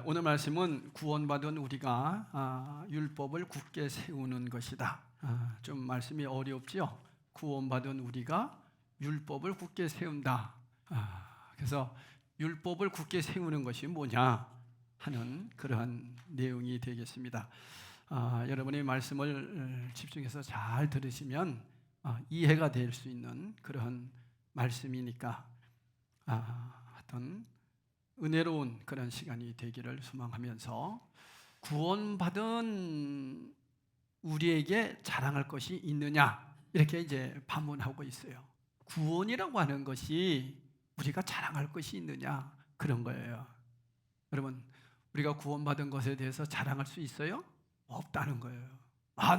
오늘 말씀은 구원받은 우리가 율법을 굳게 세우는 것이다. 좀 말씀이 어렵지요? 구원받은 우리가 율법을 굳게 세운다. 그래서 율법을 굳게 세우는 것이 뭐냐 하는 그러한 내용이 되겠습니다. 여러분의 말씀을 집중해서 잘 들으시면 이해가 될 수 있는 그러한 말씀이니까 어떤 은혜로운 그런 시간이 되기를 소망하면서, 구원받은 우리에게 자랑할 것이 있느냐 이렇게 이제 반문하고 있어요. 구원이라고 하는 것이 우리가 자랑할 것이 있느냐 그런 거예요. 여러분, 우리가 구원받은 것에 대해서 자랑할 수 있어요? 없다는 거예요.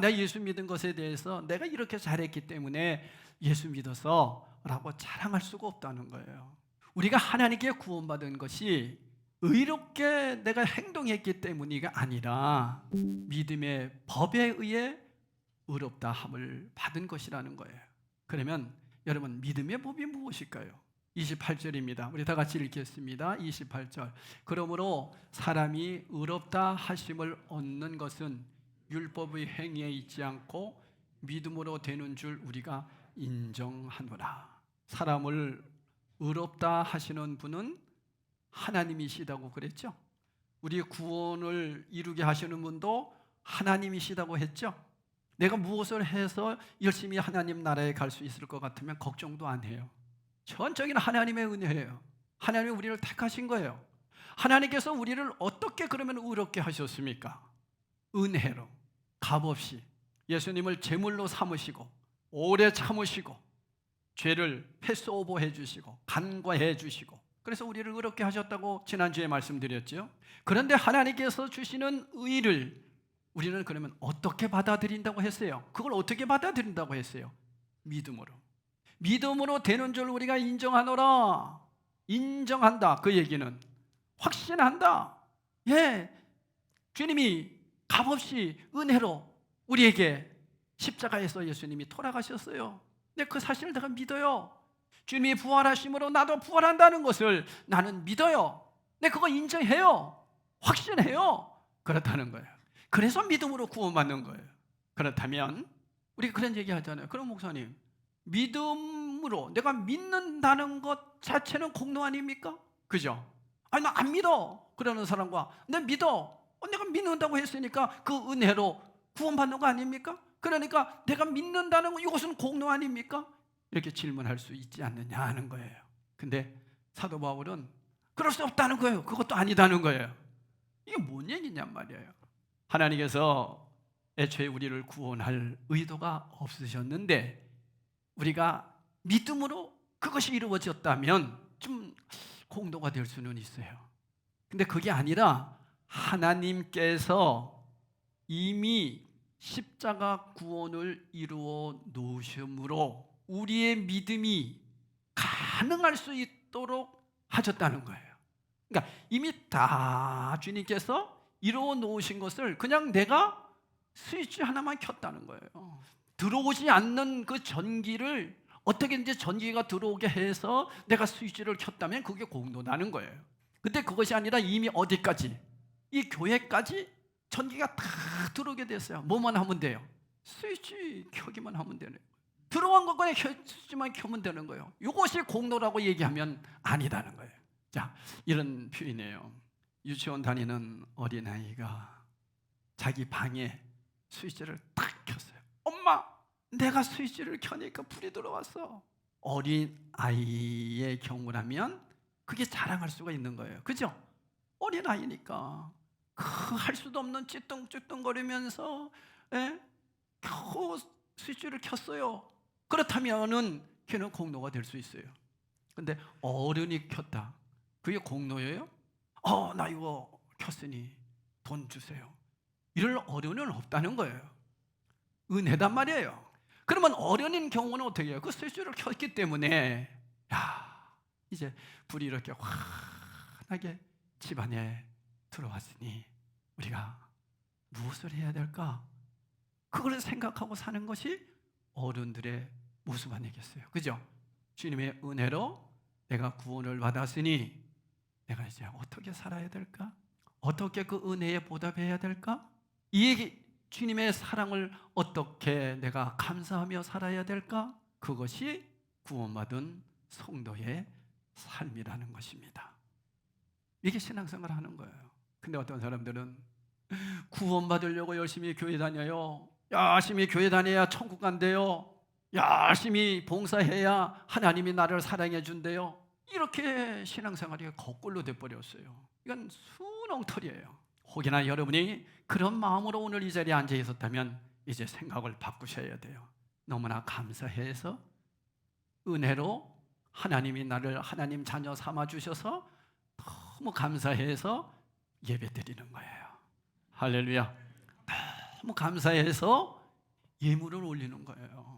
내가 예수 믿은 것에 대해서 내가 이렇게 잘했기 때문에 예수 믿어서 라고 자랑할 수가 없다는 거예요. 우리가 하나님께 구원받은 것이 의롭게 내가 행동했기 때문이가 아니라 믿음의 법에 의해 의롭다 함을 받은 것이라는 거예요. 그러면 여러분, 믿음의 법이 무엇일까요? 28절입니다. 우리 다 같이 읽겠습니다. 28절. 그러므로 사람이 의롭다 하심을 얻는 것은 율법의 행위에 있지 않고 믿음으로 되는 줄 우리가 인정하노라. 사람을 의롭다 하시는 분은 하나님이시다고 그랬죠. 우리 구원을 이루게 하시는 분도 하나님이시다고 했죠. 내가 무엇을 해서 열심히 하나님 나라에 갈 수 있을 것 같으면 걱정도 안 해요. 전적인 하나님의 은혜예요. 하나님이 우리를 택하신 거예요. 하나님께서 우리를 어떻게 그러면 의롭게 하셨습니까? 은혜로, 값없이 예수님을 제물로 삼으시고 오래 참으시고 죄를 패스오버해 주시고 간과해 주시고, 그래서 우리를 의롭게 하셨다고 지난주에 말씀드렸죠. 그런데 하나님께서 주시는 의를 우리는 그러면 어떻게 받아들인다고 했어요? 그걸 어떻게 받아들인다고 했어요? 믿음으로. 믿음으로 되는 줄 우리가 인정하노라. 인정한다. 그 얘기는 확신한다. 주님이 값없이 은혜로 우리에게 십자가에서 예수님이 돌아가셨어요. 그 사실을 내가 믿어요. 주님이 부활하심으로 나도 부활한다는 것을 나는 믿어요. 그거 인정해요. 확신해요. 그렇다는 거예요. 그래서 믿음으로 구원받는 거예요. 그렇다면 우리가 그런 얘기 하잖아요. 그럼 목사님, 믿음으로 내가 믿는다는 것 자체는 공로 아닙니까? 그죠? 나 안 믿어 그러는 사람과 내 믿어, 내가 믿는다고 했으니까 그 은혜로 구원받는 거 아닙니까? 그러니까 내가 믿는다는 거, 이것은 공로 아닙니까? 이렇게 질문할 수 있지 않느냐 하는 거예요. 근데 사도 바울은 그럴 수 없다는 거예요. 그것도 아니다는 거예요. 이게 뭔 얘기냔 말이에요. 하나님께서 애초에 우리를 구원할 의도가 없으셨는데 우리가 믿음으로 그것이 이루어졌다면 좀 공로가 될 수는 있어요. 근데 그게 아니라 하나님께서 이미 십자가 구원을 이루어 놓으심으로 우리의 믿음이 가능할 수 있도록 하셨다는 거예요. 그러니까 이미 다 주님께서 이루어 놓으신 것을 그냥 내가 스위치 하나만 켰다는 거예요. 들어오지 않는 그 전기를 어떻게든지 전기가 들어오게 해서 내가 스위치를 켰다면 그게 공로라는 거예요. 근데 그것이 아니라 이미 어디까지? 이 교회까지 전기가 다 들어오게 됐어요. 뭐만 하면 돼요? 스위치 켜기만 하면 되는 거예요. 들어온 것만 스위치만 켜면 되는 거예요. 이것이 공로라고 얘기하면 아니다는 거예요. 자, 이런 표현이에요. 유치원 다니는 어린아이가 자기 방에 스위치를 딱 켰어요. 엄마, 내가 스위치를 켜니까 불이 들어왔어. 어린아이의 경우라면 그게 자랑할 수가 있는 거예요. 그죠? 어린아이니까 할 수도 없는 찌뚱찌뚱거리면서 겨우 스위치를 켰어요. 그렇다면은 걔는 공로가 될 수 있어요. 근데 어른이 켰다. 그게 공로예요? 나 이거 켰으니 돈 주세요. 이럴 어른은 없다는 거예요. 은혜단 말이에요. 그러면 어른인 경우는 어떻게 해요? 그 스위치를 켰기 때문에 이제 불이 이렇게 환하게 집안에 들어왔으니 우리가 무엇을 해야 될까? 그걸 생각하고 사는 것이 어른들의 모습 아니겠어요? 그죠? 주님의 은혜로 내가 구원을 받았으니 내가 이제 어떻게 살아야 될까? 어떻게 그 은혜에 보답해야 될까? 이 주님의 사랑을 어떻게 내가 감사하며 살아야 될까? 그것이 구원받은 성도의 삶이라는 것입니다. 이게 신앙생활을 하는 거예요. 근데 어떤 사람들은 구원받으려고 열심히 교회 다녀요. 열심히 교회 다녀야 천국 간대요. 열심히 봉사해야 하나님이 나를 사랑해 준대요. 이렇게 신앙생활이 거꾸로 돼버렸어요. 이건 수렁털이에요. 혹여나 여러분이 그런 마음으로 오늘 이 자리에 앉아 있었다면 이제 생각을 바꾸셔야 돼요. 너무나 감사해서 은혜로 하나님이 나를 하나님 자녀 삼아 주셔서 너무 감사해서 예배 드리는 거예요. 할렐루야. 너무 감사해서 예물을 올리는 거예요.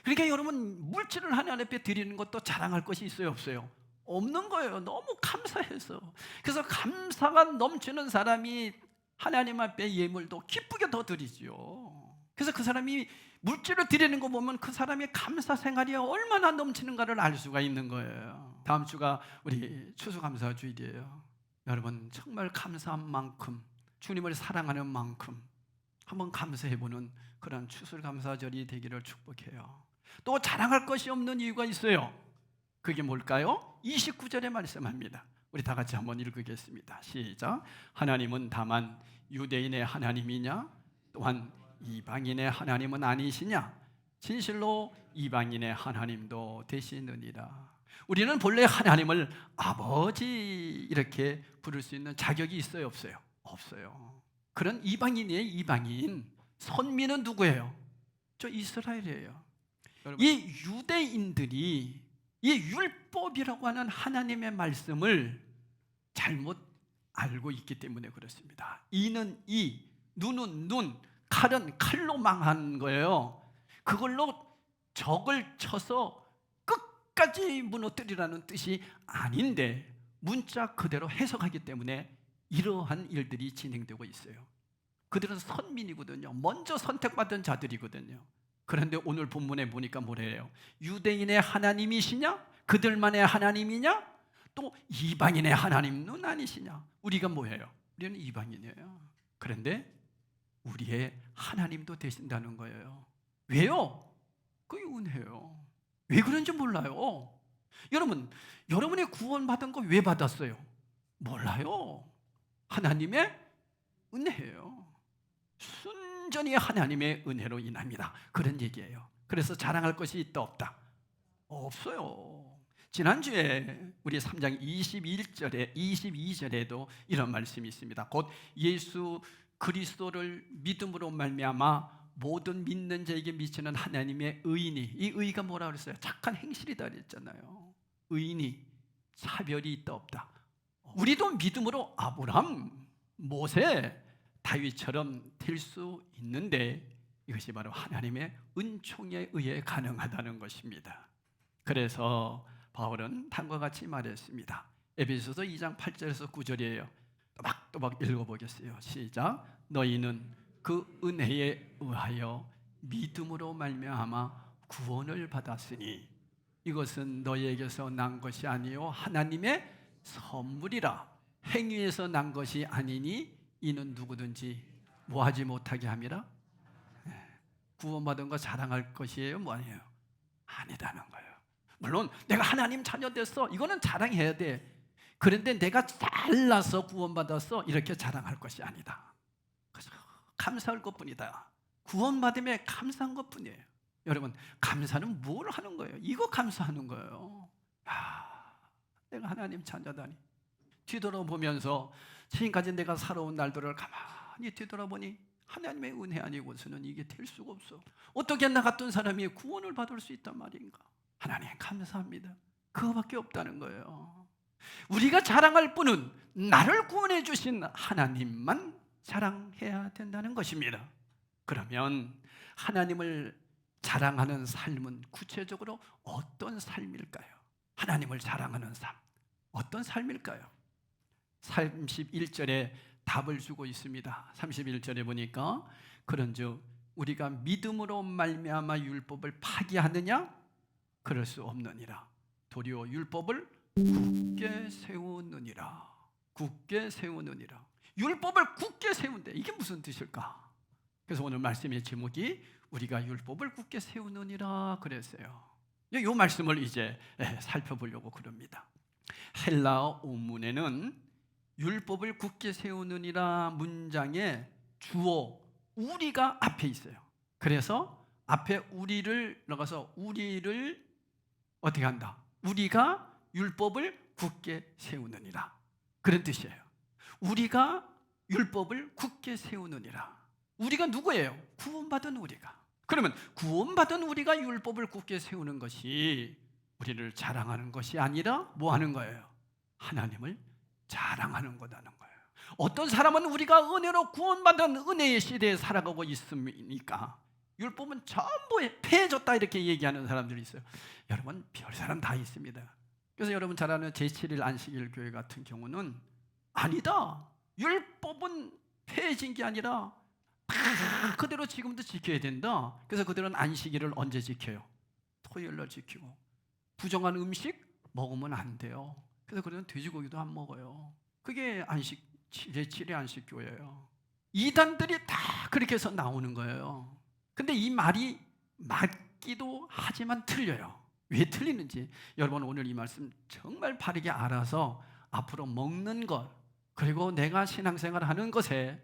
그러니까 여러분, 물질을 하나님 앞에 드리는 것도 자랑할 것이 있어요, 없어요? 없는 거예요. 너무 감사해서. 그래서 감사가 넘치는 사람이 하나님 앞에 예물도 기쁘게 더 드리죠. 그래서 그 사람이 물질을 드리는 거 보면 그 사람의 감사 생활이 얼마나 넘치는가를 알 수가 있는 거예요. 다음 주가 우리 추수감사 주일이에요. 여러분, 정말 감사한 만큼, 주님을 사랑하는 만큼 한번 감사해보는 그런 추수감사절이 되기를 축복해요. 또 자랑할 것이 없는 이유가 있어요. 그게 뭘까요? 29절에 말씀합니다. 우리 다 같이 한번 읽겠습니다. 시작. 하나님은 다만 유대인의 하나님이냐? 또한 이방인의 하나님은 아니시냐? 진실로 이방인의 하나님도 되시느니라. 우리는 본래 하나님을 아버지 이렇게 부를 수 있는 자격이 있어요, 없어요? 없어요. 그런 이방인이에요. 이방인. 선민은 누구예요? 저 이스라엘이에요. 이 유대인들이 이 율법이라고 하는 하나님의 말씀을 잘못 알고 있기 때문에 그렇습니다. 이는 이, 눈은 눈, 칼은 칼로 망한 거예요. 그걸로 적을 쳐서 끝까지 무너뜨리라는 뜻이 아닌데 문자 그대로 해석하기 때문에 이러한 일들이 진행되고 있어요. 그들은 선민이거든요. 먼저 선택받은 자들이거든요. 그런데 오늘 본문에 보니까 뭐래요? 유대인의 하나님이시냐? 그들만의 하나님이냐? 또 이방인의 하나님은 아니시냐? 우리가 뭐예요? 우리는 이방인이에요. 그런데 우리의 하나님도 되신다는 거예요. 왜요? 그게 은혜예요. 왜 그런지 몰라요. 여러분, 여러분이 구원받은 거 왜 받았어요? 몰라요. 하나님의 은혜예요. 순전히 하나님의 은혜로 인합니다. 그런 얘기예요. 그래서 자랑할 것이 있다 없다? 없어요. 지난주에 우리 3장 22절에도 이런 말씀이 있습니다. 곧 예수 그리스도를 믿음으로 말미암아 모든 믿는 자에게 미치는 하나님의 의인이, 이 의가 뭐라 그랬어요? 착한 행실이다 그랬잖아요. 의인이 차별이 있다 없다? 우리도 믿음으로 아브람, 모세, 다윗처럼 될 수 있는데 이것이 바로 하나님의 은총에 의해 가능하다는 것입니다. 그래서 바울은 다음과 같이 말했습니다. 에베소서 2장 8절에서 9절이에요. 또박또박 읽어보겠어요. 시작. 너희는 그 은혜에 의하여 믿음으로 말미암아 구원을 받았으니 이것은 너희에게서 난 것이 아니요 하나님의 선물이라. 행위에서 난 것이 아니니 이는 누구든지 뭐하지 못하게 함이라. 구원받은 거 자랑할 것이에요? 뭐 아니에요? 아니다는 거예요. 물론 내가 하나님 자녀 됐어, 이거는 자랑해야 돼. 그런데 내가 잘나서 구원받았어, 이렇게 자랑할 것이 아니다. 그래서 감사할 것뿐이다. 구원받음에 감사한 것뿐이에요. 여러분, 감사는 뭘 하는 거예요? 이거 감사하는 거예요. 내가 하나님 자녀다니. 뒤돌아보면서 지금까지 내가 살아온 날들을 가만히 뒤돌아보니 하나님의 은혜 아니고서는 이게 될 수가 없어. 어떻게 나 같은 사람이 구원을 받을 수 있단 말인가? 하나님 감사합니다. 그거밖에 없다는 거예요. 우리가 자랑할 분은 나를 구원해 주신 하나님만 자랑해야 된다는 것입니다. 그러면 하나님을 자랑하는 삶은 구체적으로 어떤 삶일까요? 하나님을 자랑하는 삶, 어떤 삶일까요? 31절에 답을 주고 있습니다. 31절에 보니까 그런즉 우리가 믿음으로 말미암아 율법을 파기하느냐? 그럴 수 없느니라. 도리어 율법을 굳게 세우느니라. 굳게 세우느니라. 율법을 굳게 세운대. 이게 무슨 뜻일까? 그래서 오늘 말씀의 제목이 우리가 율법을 굳게 세우느니라 그랬어요. 이 말씀을 이제 살펴보려고 그럽니다. 헬라어 원문에는 율법을 굳게 세우느니라 문장에 주어 우리가 앞에 있어요. 그래서 앞에 우리를 넣어서 우리를 어떻게 한다? 우리가 율법을 굳게 세우느니라, 그런 뜻이에요. 우리가 율법을 굳게 세우느니라. 우리가 누구예요? 구원받은 우리가. 그러면 구원받은 우리가 율법을 굳게 세우는 것이 우리를 자랑하는 것이 아니라 뭐 하는 거예요? 하나님을 자랑하는 거라는 거예요. 어떤 사람은 우리가 은혜로 구원받은 은혜의 시대에 살아가고 있습니까? 율법은 전부 폐해졌다 이렇게 얘기하는 사람들이 있어요. 여러분, 별 사람 다 있습니다. 그래서 여러분 잘 아는 제7일 안식일 교회 같은 경우는 아니다, 율법은 폐해진 게 아니라 그대로 지금도 지켜야 된다. 그래서 그들은 안식일을 언제 지켜요? 토요일날 지키고, 부정한 음식 먹으면 안 돼요. 그래서 그들은 돼지고기도 안 먹어요. 그게 안식, 제7일 안식교회예요. 이단들이 다 그렇게 해서 나오는 거예요. 근데 이 말이 맞기도 하지만 틀려요. 왜 틀리는지 여러분 오늘 이 말씀 정말 바르게 알아서 앞으로 먹는 것, 그리고 내가 신앙생활 하는 것에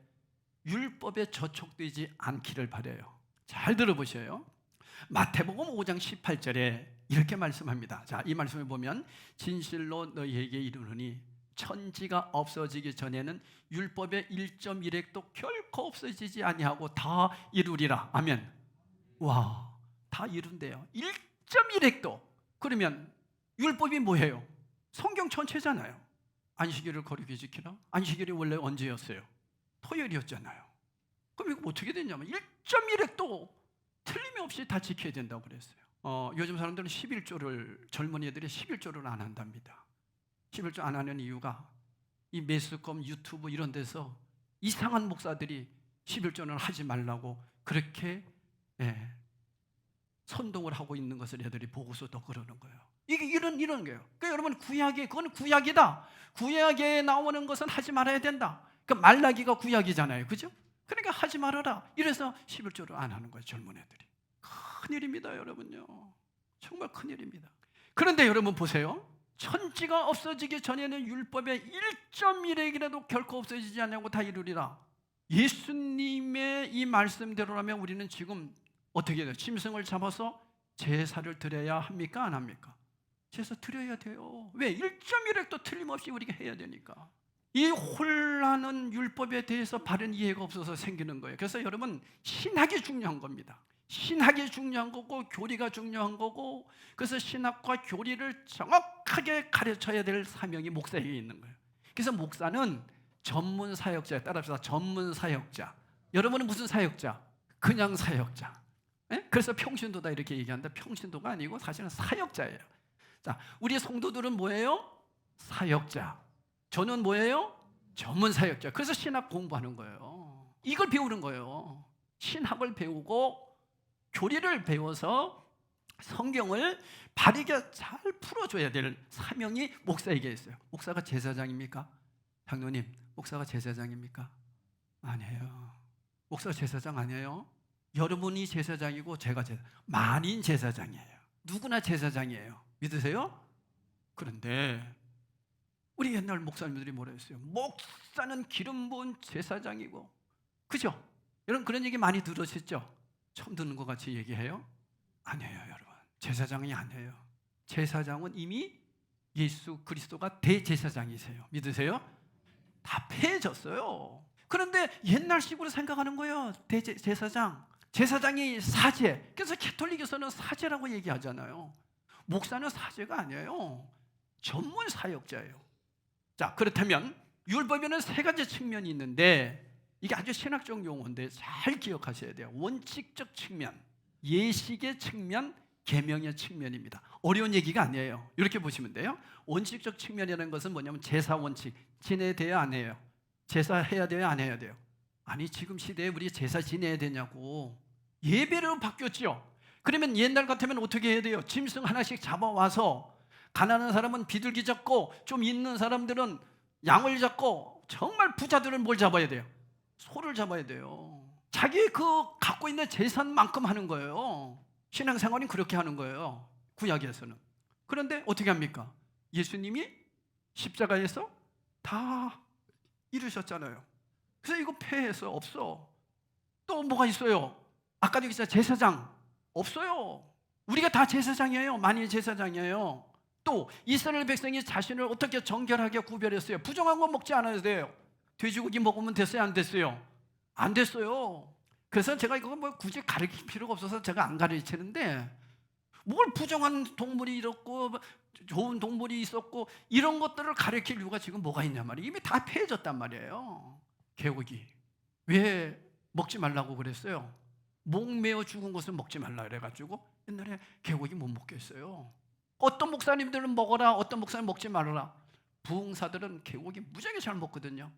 율법에 저촉되지 않기를 바라요. 잘 들어보셔요. 마태복음 5장 18절에 이렇게 말씀합니다. 자, 이 말씀을 보면 진실로 너희에게 이르노니 천지가 없어지기 전에는 율법의 1.1획도 결코 없어지지 아니하고 다 이루리라. 아멘. 와, 다 이룬대요. 1.1획도. 그러면 율법이 뭐예요? 성경 전체잖아요. 안식일을 거룩히 지키라. 안식일이 원래 언제였어요? 토요일이었잖아요. 그럼 이거 어떻게 됐냐면 1.1획도 틀림없이 다 지켜야 된다고 그랬어요. 요즘 사람들은 11조를, 젊은 애들이 11조를 안 한답니다. 11조 안 하는 이유가 이 매스컴, 유튜브 이런 데서 이상한 목사들이 11조는 하지 말라고 그렇게 선동을 하고 있는 것을 애들이 보고서도 그러는 거예요. 이게 이런 거예요. 그러니까 여러분, 그건 구약이다. 구약에 나오는 것은 하지 말아야 된다. 그러니까 말라기가 구약이잖아요, 그죠? 그러니까 하지 말아라. 이래서 11조를 안 하는 거예요, 젊은 애들이. 큰일입니다, 여러분요. 정말 큰일입니다. 그런데 여러분 보세요. 천지가 없어지기 전에는 율법의 1.1획이라도 결코 없어지지 않냐고 다 이루리라. 예수님의 이 말씀대로라면 우리는 지금 어떻게 돼요? 짐승을 잡아서 제사를 드려야 합니까? 안 합니까? 제사 드려야 돼요. 왜? 1.1획도 틀림없이 우리가 해야 되니까. 이 혼란한 율법에 대해서 바른 이해가 없어서 생기는 거예요. 그래서 여러분, 신학이 중요한 겁니다. 신학이 중요한 거고 교리가 중요한 거고, 그래서 신학과 교리를 정확하게 가르쳐야 될 사명이 목사에게 있는 거예요. 그래서 목사는 전문 사역자에 따라서 전문 사역자. 여러분은 무슨 사역자? 그냥 사역자. 그래서 평신도다 이렇게 얘기하는데 평신도가 아니고 사실은 사역자예요. 자, 우리 성도들은 뭐예요? 사역자. 저는 뭐예요? 전문 사역자. 그래서 신학 공부하는 거예요. 이걸 배우는 거예요. 신학을 배우고 교리를 배워서 성경을 바르게 잘 풀어줘야 될 사명이 목사에게 있어요. 목사가 제사장입니까? 장로님, 목사가 제사장입니까? 아니에요. 목사가 제사장 아니에요. 여러분이 제사장이고 제가 만인 제사장이에요. 누구나 제사장이에요. 믿으세요? 그런데 우리 옛날 목사님들이 뭐라 했어요? 목사는 기름 부은 제사장이고, 그죠? 여러분 그런 얘기 많이 들으셨죠? 처음 듣는 것 같이 얘기해요? 아니에요, 여러분. 제사장이 아니에요. 제사장은 이미 예수 그리스도가 대제사장이세요. 믿으세요? 다 폐해졌어요. 그런데 옛날식으로 생각하는 거예요. 대제사장. 제사장이 사제. 그래서 가톨릭에서는 사제라고 얘기하잖아요. 목사는 사제가 아니에요. 전문 사역자예요. 자, 그렇다면 율법에는 세 가지 측면이 있는데 이게 아주 신학적 용어인데 잘 기억하셔야 돼요. 원칙적 측면, 예식의 측면, 계명의 측면입니다. 어려운 얘기가 아니에요. 이렇게 보시면 돼요. 원칙적 측면이라는 것은 뭐냐면 제사 원칙, 지내야 돼요, 안 해요? 제사 해야 돼요, 안 해야 돼요? 아니, 지금 시대에 우리 제사 지내야 되냐고. 예배로 바뀌었죠. 그러면 옛날 같으면 어떻게 해야 돼요? 짐승 하나씩 잡아와서 가난한 사람은 비둘기 잡고 좀 있는 사람들은 양을 잡고 정말 부자들은 뭘 잡아야 돼요? 소를 잡아야 돼요. 자기 그 갖고 있는 재산만큼 하는 거예요. 신앙생활은 그렇게 하는 거예요, 구약에서는. 그런데 어떻게 합니까? 예수님이 십자가에서 다 이루셨잖아요. 그래서 이거 폐해서 없어. 또 뭐가 있어요? 아까도 얘기했잖아요, 제사장 없어요. 우리가 다 제사장이에요. 만일 제사장이에요. 또 이스라엘 백성이 자신을 어떻게 정결하게 구별했어요? 부정한 거 먹지 않아야 돼요. 돼지고기 먹으면 됐어요, 안 됐어요? 안 됐어요. 그래서 제가 이거 뭐 굳이 가르칠 필요가 없어서 제가 안 가르치는데, 뭘 부정한 동물이 이렇고 좋은 동물이 있었고 이런 것들을 가르칠 이유가 지금 뭐가 있냐 말이에요. 이미 다 폐해졌단 말이에요. 개고기 왜 먹지 말라고 그랬어요? 목 메어 죽은 것을 먹지 말라 그래가지고 옛날에 개고기 못 먹게 했어요. 어떤 목사님들은 먹어라, 어떤 목사님 먹지 말아라. 부흥사들은 개고기 무지하게 잘 먹거든요.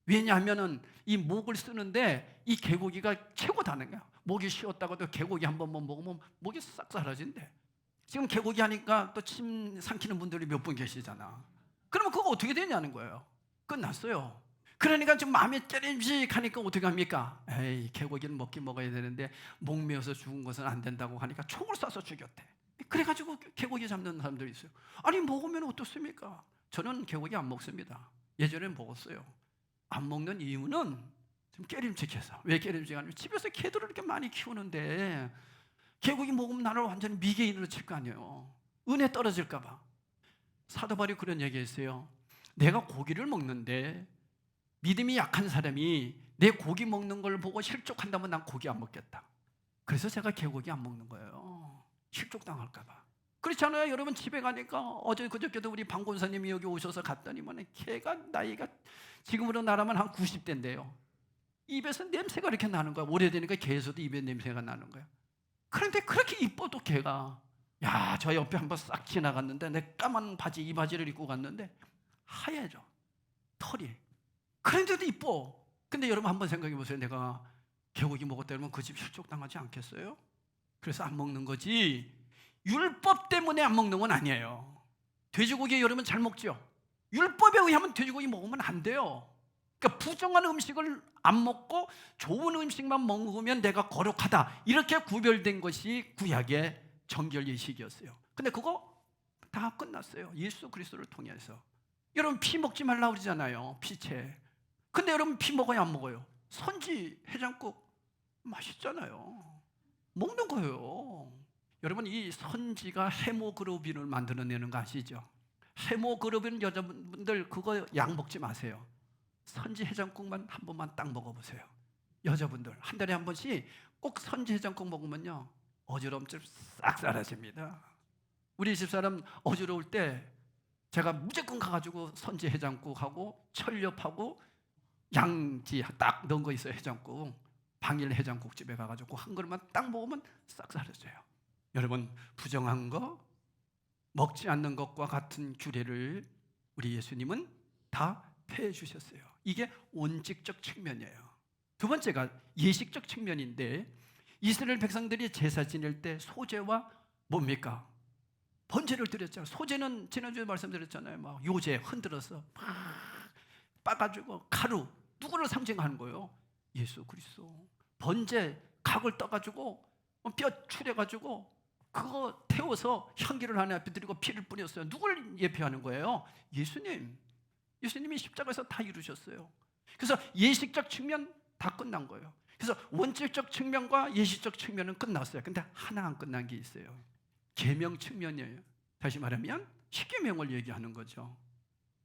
왜냐하면은 이 목을 쓰는데 이 개고기가 최고다는 거야. 목이 쉬었다고 도 개고기 한 번만 먹으면 목이 싹 사라진대. 지금 개고기 하니까 또 침 삼키는 분들이 몇 분 계시잖아. 그러면 그거 어떻게 되냐는 거예요. 끝났어요. 그러니까 지금 마음이 깨림직하니까 어떻게 합니까? 에이, 개고기는 먹긴 먹어야 되는데 목 메어서 죽은 것은 안 된다고 하니까 총을 쏴서 죽였대. 그래가지고 개고기 잡는 사람들이 있어요. 아니, 먹으면 어떻습니까? 저는 개고기 안 먹습니다. 예전에 먹었어요. 안 먹는 이유는 좀 깨림직해서. 왜 깨림직하냐면 집에서 개들을 이렇게 많이 키우는데 개고기 먹으면 나를 완전히 미개인으로 칠 거 아니에요. 은혜 떨어질까 봐. 사도 바울이 그런 얘기했어요. 내가 고기를 먹는데 믿음이 약한 사람이 내 고기 먹는 걸 보고 실족한다면 난 고기 안 먹겠다. 그래서 제가 개고기 안 먹는 거예요. 실족당할까 봐. 그렇지 않아요? 여러분 집에 가니까 어제 그저께도 우리 방 권사님이 여기 오셔서 갔더니만 개가 나이가 지금으로 나라면 한 90대인데요. 입에서 냄새가 이렇게 나는 거야. 오래되니까 개에서도 입에 냄새가 나는 거야. 그런데 그렇게 이뻐도 개가, 야, 저 옆에 한번 싹 지나갔는데 내 까만 바지, 이 바지를 입고 갔는데 하얘져, 털이. 그런데도 이뻐. 근데 여러분 한번 생각해 보세요. 내가 개고기 먹었다 그러면 그 집 실족당하지 않겠어요? 그래서 안 먹는 거지 율법 때문에 안 먹는 건 아니에요. 돼지고기 여러분 잘 먹죠? 율법에 의하면 돼지고기 먹으면 안 돼요. 그러니까 부정한 음식을 안 먹고 좋은 음식만 먹으면 내가 거룩하다, 이렇게 구별된 것이 구약의 정결 예식이었어요. 근데 그거 다 끝났어요. 예수 그리스도를 통해서. 여러분 피 먹지 말라고 그러잖아요. 피채. 근데 여러분 피 먹어요, 안 먹어요? 선지 해장국 맛있잖아요. 먹는 거예요. 여러분 이 선지가 헤모글로빈을 만들어내는 거 아시죠? 헤모글로빈, 여자분들 그거 약 먹지 마세요. 선지 해장국만 한 번만 딱 먹어보세요. 여자분들 한 달에 한 번씩 꼭 선지 해장국 먹으면요 어지럼증 싹 사라집니다. 우리 집사람 어지러울 때 제가 무조건 가가지고 선지 해장국하고 철렵하고 양지 딱 넣은 거 있어요. 해장국, 방일 해장국집에 가가지고 한 그릇만 딱 먹으면 싹 사라져요. 여러분 부정한 거, 먹지 않는 것과 같은 규례를 우리 예수님은 다 폐해 주셨어요. 이게 원칙적 측면이에요. 두 번째가 예식적 측면인데, 이스라엘 백성들이 제사 지낼 때 소제와 뭡니까? 번제를 드렸잖아요. 소제는 지난주에 말씀드렸잖아요. 막 요제 흔들어서 막 빠가지고 가루, 누구를 상징하는 거예요? 예수 그리스도. 번제 각을 떠가지고 뼈 추려가지고 그거 태워서 향기를 하나님 앞에 드리고 피를 뿌렸어요. 누굴 예표하는 거예요? 예수님. 예수님이 십자가에서 다 이루셨어요. 그래서 예식적 측면 다 끝난 거예요. 그래서 원칙적 측면과 예식적 측면은 끝났어요. 근데 하나 안 끝난 게 있어요. 계명 측면이에요. 다시 말하면 십계명을 얘기하는 거죠.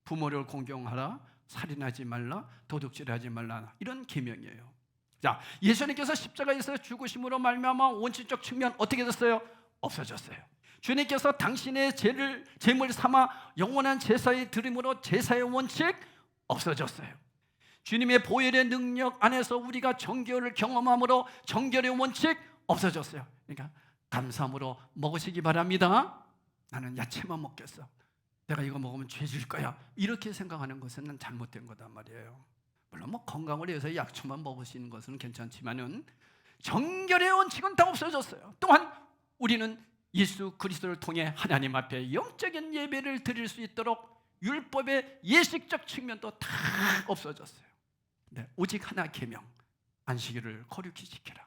부모를 공경하라, 살인하지 말라, 도둑질하지 말라, 이런 계명이에요. 자, 예수님께서 십자가에서 죽으심으로 말미암아 원칙적 측면 어떻게 됐어요? 없어졌어요. 주님께서 당신의 죄를 제물 삼아 영원한 제사에 드림으로 제사의 원칙 없어졌어요. 주님의 보혈의 능력 안에서 우리가 정결을 경험함으로 정결의 원칙 없어졌어요. 그러니까 감사함으로 먹으시기 바랍니다. 나는 야채만 먹겠어. 내가 이거 먹으면 죄질 거야. 이렇게 생각하는 것은 잘못된 거단 말이에요. 물론 뭐 건강을 위해서 약초만 먹으시는 것은 괜찮지만은 정결의 원칙은 다 없어졌어요. 또한 우리는 예수 그리스도를 통해 하나님 앞에 영적인 예배를 드릴 수 있도록 율법의 예식적 측면도 다 없어졌어요. 네, 오직 하나 계명, 안식일을 거룩히 지켜라.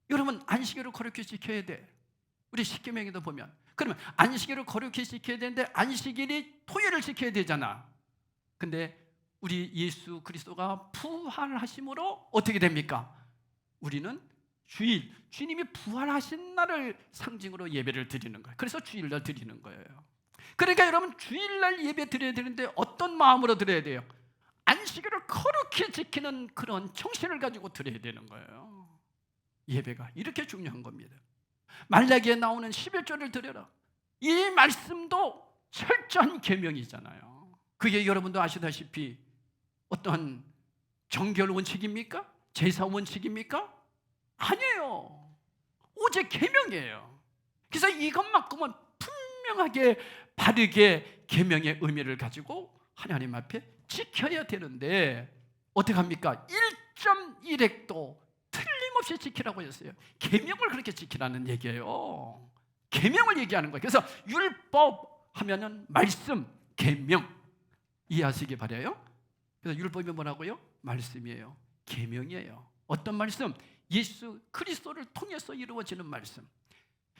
여러분, 안식일을 거룩히 지켜야 돼. 우리 십계명에도 보면, 그러면 안식일을 거룩히 지켜야 되는데 안식일이 토요일을 지켜야 되잖아. 근데 우리 예수 그리스도가 부활하심으로 어떻게 됩니까? 우리는 주일, 주님이 부활하신 날을 상징으로 예배를 드리는 거예요. 그래서 주일날 드리는 거예요. 그러니까 여러분, 주일날 예배 드려야 되는데 어떤 마음으로 드려야 돼요? 안식일을 거룩히 지키는 그런 정신을 가지고 드려야 되는 거예요. 예배가 이렇게 중요한 겁니다. 말라기에 나오는 11조를 드려라. 이 말씀도 철저한 계명이잖아요. 그게 여러분도 아시다시피 어떤 정결 원칙입니까? 제사 원칙입니까? 아니에요. 오직 계명이에요. 그래서 이것만큼은 분명하게 바르게 계명의 의미를 가지고 하나님 앞에 지켜야 되는데 어떻게 합니까? 1.1획도 틀림없이 지키라고 했어요. 계명을 그렇게 지키라는 얘기예요. 계명을 얘기하는 거예요. 그래서 율법 하면은 말씀, 계명 이해하시기 바라요. 그래서 율법이 뭐라고요? 말씀이에요. 계명이에요. 어떤 말씀? 예수 그리스도를 통해서 이루어지는 말씀.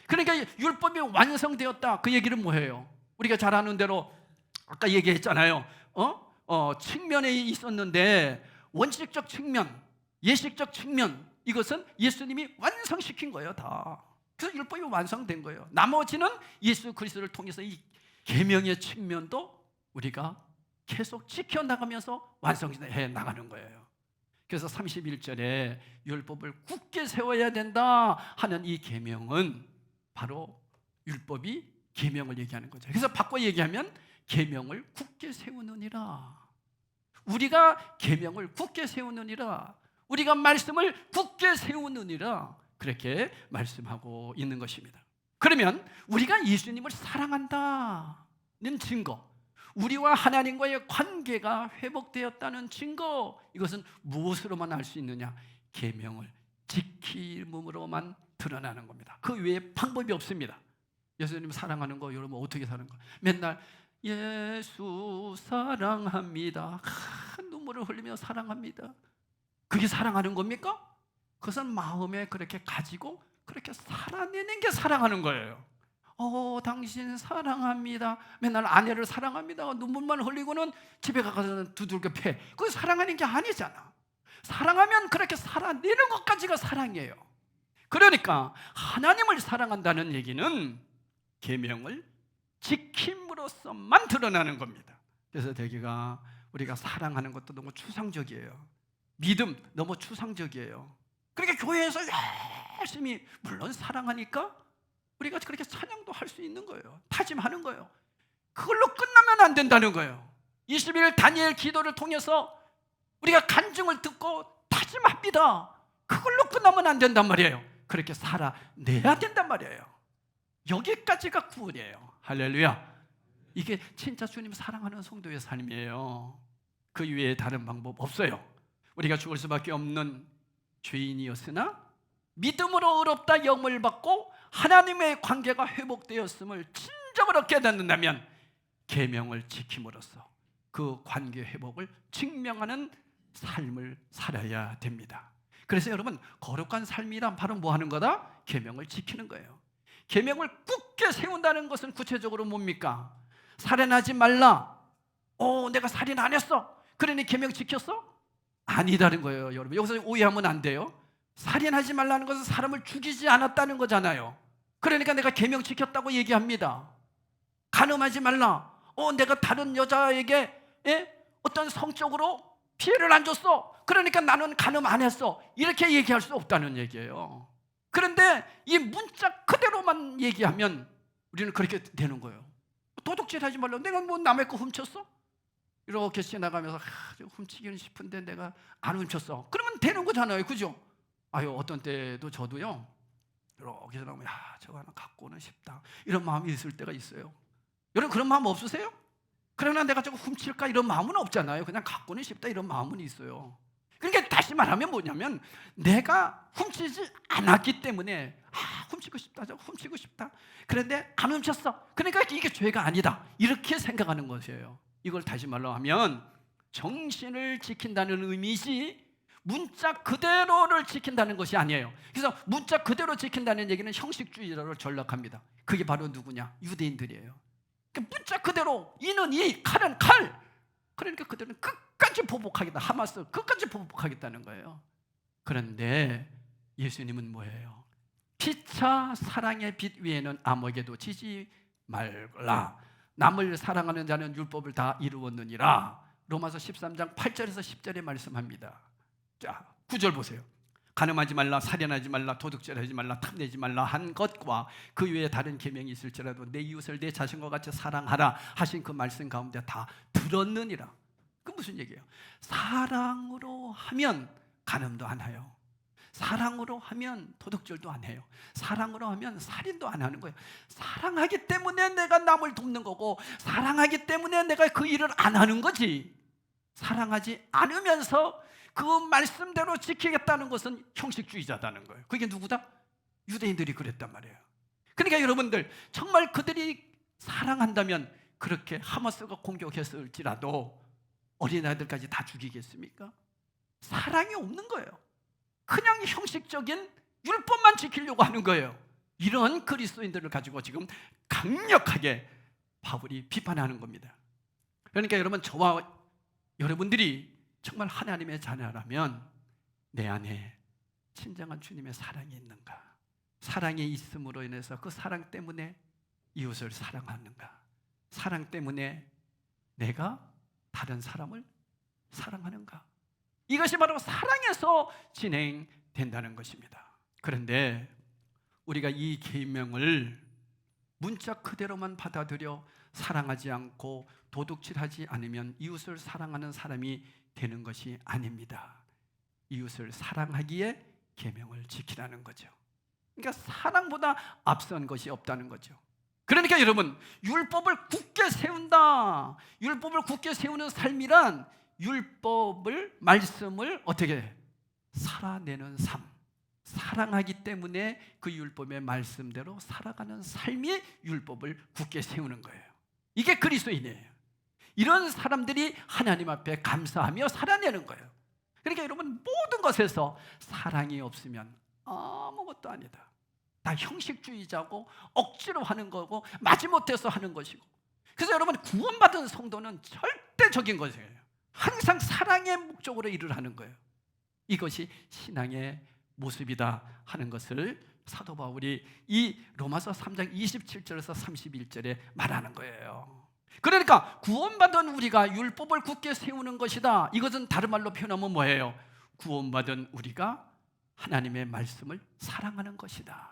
그러니까 율법이 완성되었다. 그 얘기는 뭐예요? 우리가 잘 아는 대로 아까 얘기했잖아요. 측면에 있었는데 원칙적 측면, 예식적 측면, 이것은 예수님이 완성시킨 거예요. 다. 그래서 율법이 완성된 거예요. 나머지는 예수 그리스도를 통해서 이 계명의 측면도 우리가 계속 지켜나가면서 완성해 나가는 거예요. 그래서 31절에 율법을 굳게 세워야 된다 하는 이 계명은 바로 율법이 계명을 얘기하는 거죠. 그래서 바꿔 얘기하면 계명을 굳게 세우느니라. 우리가 계명을 굳게 세우느니라. 우리가 말씀을 굳게 세우느니라. 그렇게 말씀하고 있는 것입니다. 그러면 우리가 예수님을 사랑한다는 증거, 우리와 하나님과의 관계가 회복되었다는 증거, 이것은 무엇으로만 알 수 있느냐? 계명을 지킴으로만 드러나는 겁니다. 그 외에 방법이 없습니다. 예수님 사랑하는 거 여러분 어떻게 사는 거? 맨날 예수 사랑합니다. 눈물을 흘리며 사랑합니다. 그게 사랑하는 겁니까? 그것은 마음에 그렇게 가지고 그렇게 살아내는 게 사랑하는 거예요. 당신 사랑합니다. 맨날 아내를 사랑합니다. 눈물만 흘리고는 집에 가서 두들겨 패. 그게 사랑하는 게 아니잖아. 사랑하면 그렇게 살아내는 것까지가 사랑이에요. 그러니까 하나님을 사랑한다는 얘기는 계명을 지킴으로써만 드러나는 겁니다. 그래서 대개가 우리가 사랑하는 것도 너무 추상적이에요. 믿음 너무 추상적이에요. 그러니까 교회에서 열심히 물론 사랑하니까 우리가 그렇게 찬양도 할 수 있는 거예요. 타짐하는 거예요. 그걸로 끝나면 안 된다는 거예요. 21일 다니엘 기도를 통해서 우리가 간증을 듣고 타짐합니다. 그걸로 끝나면 안 된단 말이에요. 그렇게 살아내야 된단 말이에요. 여기까지가 구원이에요. 할렐루야. 이게 진짜 주님 사랑하는 성도의 삶이에요. 그 외에 다른 방법 없어요. 우리가 죽을 수밖에 없는 죄인이었으나 믿음으로 의롭다 영을 받고 하나님의 관계가 회복되었음을 진정으로 깨닫는다면 계명을 지킴으로써 그 관계 회복을 증명하는 삶을 살아야 됩니다. 그래서 여러분, 거룩한 삶이란 바로 뭐 하는 거다? 계명을 지키는 거예요. 계명을 굳게 세운다는 것은 구체적으로 뭡니까? 살인하지 말라. 내가 살인 안 했어. 그러니 계명 지켰어? 아니다는 거예요. 여러분, 여기서 오해하면 안 돼요. 살인하지 말라는 것은 사람을 죽이지 않았다는 거잖아요. 그러니까 내가 계명 지켰다고 얘기합니다. 간음하지 말라. 내가 다른 여자에게 어떤 성적으로 피해를 안 줬어. 그러니까 나는 간음 안 했어. 이렇게 얘기할 수 없다는 얘기예요. 그런데 이 문자 그대로만 얘기하면 우리는 그렇게 되는 거예요. 도둑질 하지 말라. 내가 뭐 남의 거 훔쳤어? 이렇게 지나가면서 훔치기는 싶은데 내가 안 훔쳤어. 그러면 되는 거잖아요. 그죠? 어떤 때도 저도요, 이렇게 지나가면 저거 하나 갖고는 싶다, 이런 마음이 있을 때가 있어요. 여러분 그런 마음 없으세요? 그러나 내가 저거 훔칠까 이런 마음은 없잖아요. 그냥 갖고는 싶다 이런 마음은 있어요. 그러니까 다시 말하면 뭐냐면 내가 훔치지 않았기 때문에 훔치고 싶다, 저거 훔치고 싶다, 그런데 안 훔쳤어. 그러니까 이게 죄가 아니다, 이렇게 생각하는 것이에요. 이걸 다시 말로 하면 정신을 지킨다는 의미지 문자 그대로를 지킨다는 것이 아니에요. 그래서 문자 그대로 지킨다는 얘기는 형식주의자로 전락합니다. 그게 바로 누구냐? 유대인들이에요. 그러니까 문자 그대로 이는 이, 칼은 칼. 그러니까 그들은 끝까지 보복하겠다. 하마스 끝까지 보복하겠다는 거예요. 그런데 예수님은 뭐예요? 피차 사랑의 빛 위에는 아무에게도 지지 말라. 남을 사랑하는 자는 율법을 다 이루었느니라. 로마서 13장 8절에서 10절에 말씀합니다. 자, 9절 보세요. 간음하지 말라, 살인하지 말라, 도둑질하지 말라, 탐내지 말라 한 것과 그 외에 다른 계명이 있을지라도 내 이웃을 내 자신과 같이 사랑하라 하신 그 말씀 가운데 다 들었느니라. 그 무슨 얘기예요? 사랑으로 하면 간음도 안 해요. 사랑으로 하면 도둑질도 안 해요. 사랑으로 하면 살인도 안 하는 거예요. 사랑하기 때문에 내가 남을 돕는 거고, 사랑하기 때문에 내가 그 일을 안 하는 거지. 사랑하지 않으면서 그 말씀대로 지키겠다는 것은 형식주의자다는 거예요. 그게 누구다? 유대인들이 그랬단 말이에요. 그러니까 여러분들 정말 그들이 사랑한다면 그렇게 하마스가 공격했을지라도 어린아이들까지 다 죽이겠습니까? 사랑이 없는 거예요. 그냥 형식적인 율법만 지키려고 하는 거예요. 이런 그리스도인들을 가지고 지금 강력하게 바울이 비판하는 겁니다. 그러니까 여러분, 저와 여러분들이 정말 하나님의 자녀라면 내 안에 진정한 주님의 사랑이 있는가? 사랑이 있음으로 인해서 그 사랑 때문에 이웃을 사랑하는가? 사랑 때문에 내가 다른 사람을 사랑하는가? 이것이 바로 사랑에서 진행된다는 것입니다. 그런데 우리가 이 계명을 문자 그대로만 받아들여 사랑하지 않고 도둑질하지 않으면 이웃을 사랑하는 사람이 되는 것이 아닙니다. 이웃을 사랑하기에 계명을 지키라는 거죠. 그러니까 사랑보다 앞선 것이 없다는 거죠. 그러니까 여러분, 율법을 굳게 세운다. 율법을 굳게 세우는 삶이란 율법을, 말씀을 어떻게 살아내는 삶, 사랑하기 때문에 그 율법의 말씀대로 살아가는 삶이 율법을 굳게 세우는 거예요. 이게 그리스도인이에요. 이런 사람들이 하나님 앞에 감사하며 살아내는 거예요. 그러니까 여러분, 모든 것에서 사랑이 없으면 아무것도 아니다. 다 형식주의자고 억지로 하는 거고 마지못해서 하는 것이고. 그래서 여러분, 구원받은 성도는 절대적인 것이에요. 항상 사랑의 목적으로 일을 하는 거예요. 이것이 신앙의 모습이다 하는 것을 사도 바울이 이 로마서 3장 27절에서 31절에 말하는 거예요. 그러니까 구원받은 우리가 율법을 굳게 세우는 것이다. 이것은 다른 말로 표현하면 뭐예요? 구원받은 우리가 하나님의 말씀을 사랑하는 것이다.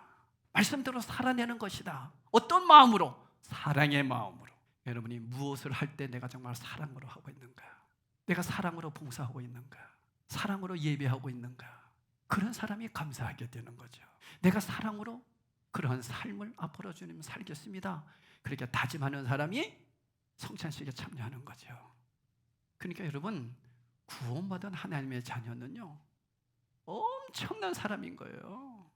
말씀대로 살아내는 것이다. 어떤 마음으로? 사랑의 마음으로. 여러분이 무엇을 할 때 내가 정말 사랑으로 하고 있는가? 내가 사랑으로 봉사하고 있는가? 사랑으로 예배하고 있는가? 그런 사람이 감사하게 되는 거죠. 내가 사랑으로 그러한 삶을 앞으로 주님 살겠습니다. 그렇게 다짐하는 사람이 성찬식에 참여하는 거죠. 그러니까 여러분, 구원받은 하나님의 자녀는요, 엄청난 사람인 거예요.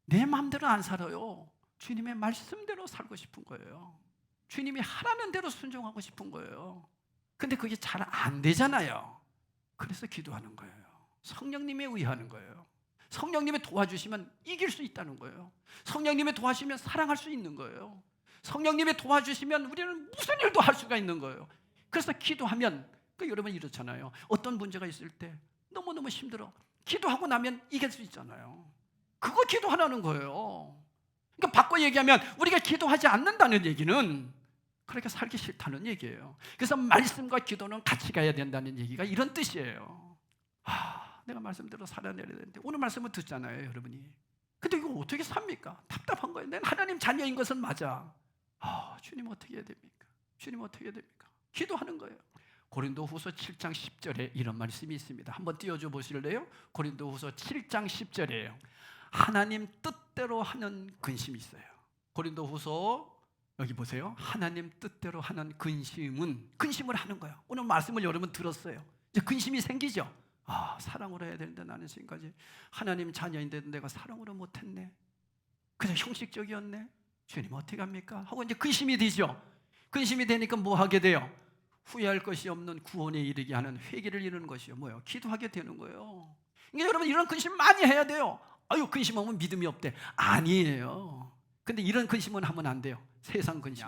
내 마음대로 안 살아요. 주님의 말씀대로 살고 싶은 거예요. 주님이 하라는 대로 순종하고 싶은 거예요. 근데 그게 잘 안 되잖아요. 그래서 기도하는 거예요. 성령님에 의하는 거예요. 성령님이 도와주시면 이길 수 있다는 거예요. 성령님이 도와주시면 사랑할 수 있는 거예요. 성령님이 도와주시면 우리는 무슨 일도 할 수가 있는 거예요. 그래서 기도하면, 여러분 이렇잖아요. 어떤 문제가 있을 때 너무너무 힘들어. 기도하고 나면 이길 수 있잖아요. 그거 기도하라는 거예요. 그러니까 바꿔 얘기하면 우리가 기도하지 않는다는 얘기는 그렇게 살기 싫다는 얘기예요. 그래서 말씀과 기도는 같이 가야 된다는 얘기가 이런 뜻이에요. 내가 말씀대로 살아내야 되는데 오늘 말씀을 듣잖아요, 여러분이. 근데 이거 어떻게 삽니까? 답답한 거예요. 내가 하나님 자녀인 것은 맞아. 주님 어떻게 해야 됩니까? 주님 어떻게 해야 됩니까? 기도하는 거예요. 고린도후서 7장 10절에 이런 말씀이 있습니다. 한번 띄워줘 보실래요? 고린도후서 7장 10절이에요. 하나님 뜻대로 하는 근심이 있어요. 고린도후서 여기 보세요. 하나님 뜻대로 하는 근심을 하는 거예요. 오늘 말씀을 여러분 들었어요. 이제 근심이 생기죠. 사랑으로 해야 되는데 나는 지금까지 하나님 자녀인데도 내가 사랑으로 못했네. 그냥 형식적이었네. 주님 어떻게 합니까? 하고 이제 근심이 되죠. 근심이 되니까 뭐 하게 돼요? 후회할 것이 없는 구원에 이르게 하는 회개를 이루는 것이요 뭐요? 기도하게 되는 거예요. 그러니까 여러분 이런 근심 많이 해야 돼요. 아유 근심하면 믿음이 없대. 아니에요. 근데 이런 근심은 하면 안 돼요. 세상 근심.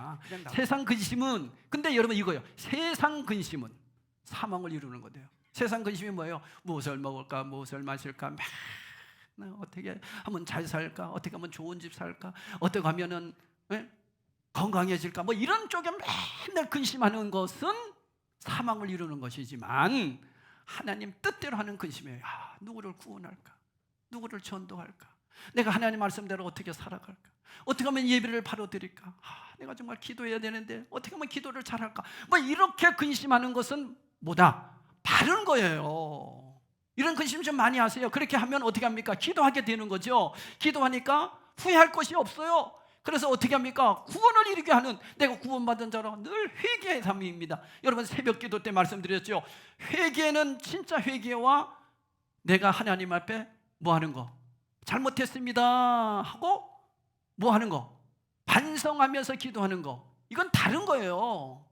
세상 근심은 근데 여러분 이거요. 세상 근심은 사망을 이루는 거예요. 세상 근심이 뭐예요? 무엇을 먹을까, 무엇을 마실까, 어떻게 하면 잘 살까, 어떻게 하면 좋은 집 살까, 어떻게 하면은 건강해질까, 뭐 이런 쪽에 맨날 근심하는 것은 사망을 이루는 것이지만 하나님 뜻대로 하는 근심이에요. 누구를 구원할까, 누구를 전도할까, 내가 하나님 말씀대로 어떻게 살아갈까, 어떻게 하면 예배를 바로 드릴까, 내가 정말 기도해야 되는데 어떻게 하면 기도를 잘할까, 뭐 이렇게 근심하는 것은 뭐다? 바른 거예요. 이런 근심 좀 많이 하세요. 그렇게 하면 어떻게 합니까? 기도하게 되는 거죠. 기도하니까 후회할 것이 없어요. 그래서 어떻게 합니까? 구원을 이루게 하는, 내가 구원받은 자로 늘 회개의 삶입니다. 여러분 새벽 기도 때 말씀드렸죠. 회개는 진짜 회개와 내가 하나님 앞에 뭐 하는 거? 잘못했습니다 하고 뭐 하는 거? 반성하면서 기도하는 거. 이건 다른 거예요.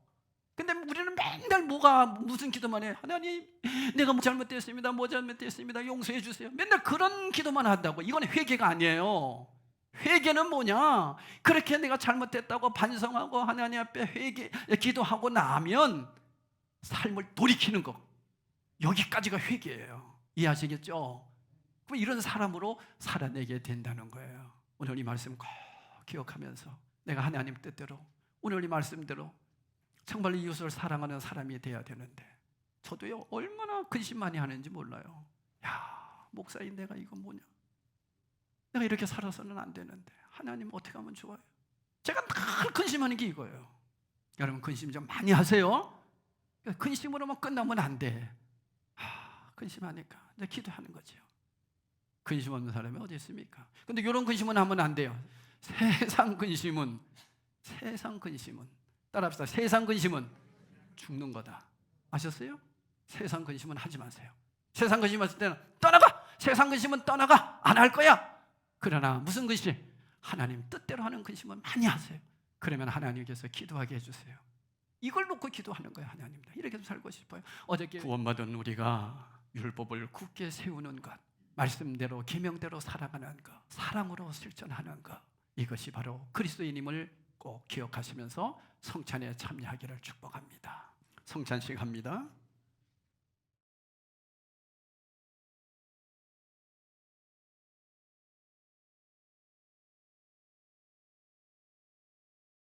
근데 우리는 맨날 무슨 기도만 해. 하나님 내가 뭐 잘못됐습니다, 뭐 잘못됐습니다, 용서해 주세요. 맨날 그런 기도만 한다고. 이건 회개가 아니에요. 회개는 뭐냐? 그렇게 내가 잘못했다고 반성하고 하나님 앞에 기도하고 나면 삶을 돌이키는 거, 여기까지가 회개예요. 이해하시겠죠? 그럼 이런 사람으로 살아내게 된다는 거예요. 오늘 이 말씀 꼭 기억하면서 내가 하나님 뜻대로, 오늘 이 말씀대로 정말 이웃을 사랑하는 사람이 돼야 되는데, 저도요 얼마나 근심 많이 하는지 몰라요. 목사님 내가 이거 뭐냐, 내가 이렇게 살아서는 안 되는데 하나님 어떻게 하면 좋아요? 제가 늘 근심하는 게 이거예요. 여러분 근심 좀 많이 하세요. 근심으로만 끝나면 안 돼. 근심하니까 이제 기도하는 거죠. 근심 없는 사람이 어디 있습니까? 근데 이런 근심은 하면 안 돼요. 세상 근심은 따라합시다. 세상 근심은 죽는 거다. 아셨어요? 세상 근심은 하지 마세요. 세상 근심 했을 때는 떠나가! 세상 근심은 떠나가! 안 할 거야! 그러나 무슨 근심? 하나님 뜻대로 하는 근심은 많이 하세요. 그러면 하나님께서 기도하게 해주세요. 이걸 놓고 기도하는 거예요. 하나님 이렇게 좀 살고 싶어요. 어저께 구원받은 우리가 율법을 굳게 세우는 것, 말씀대로 계명대로 살아가는 것, 사랑으로 실천하는 것, 이것이 바로 그리스도인임을 꼭 기억하시면서 성찬에 참여하기를 축복합니다. 성찬식 합니다.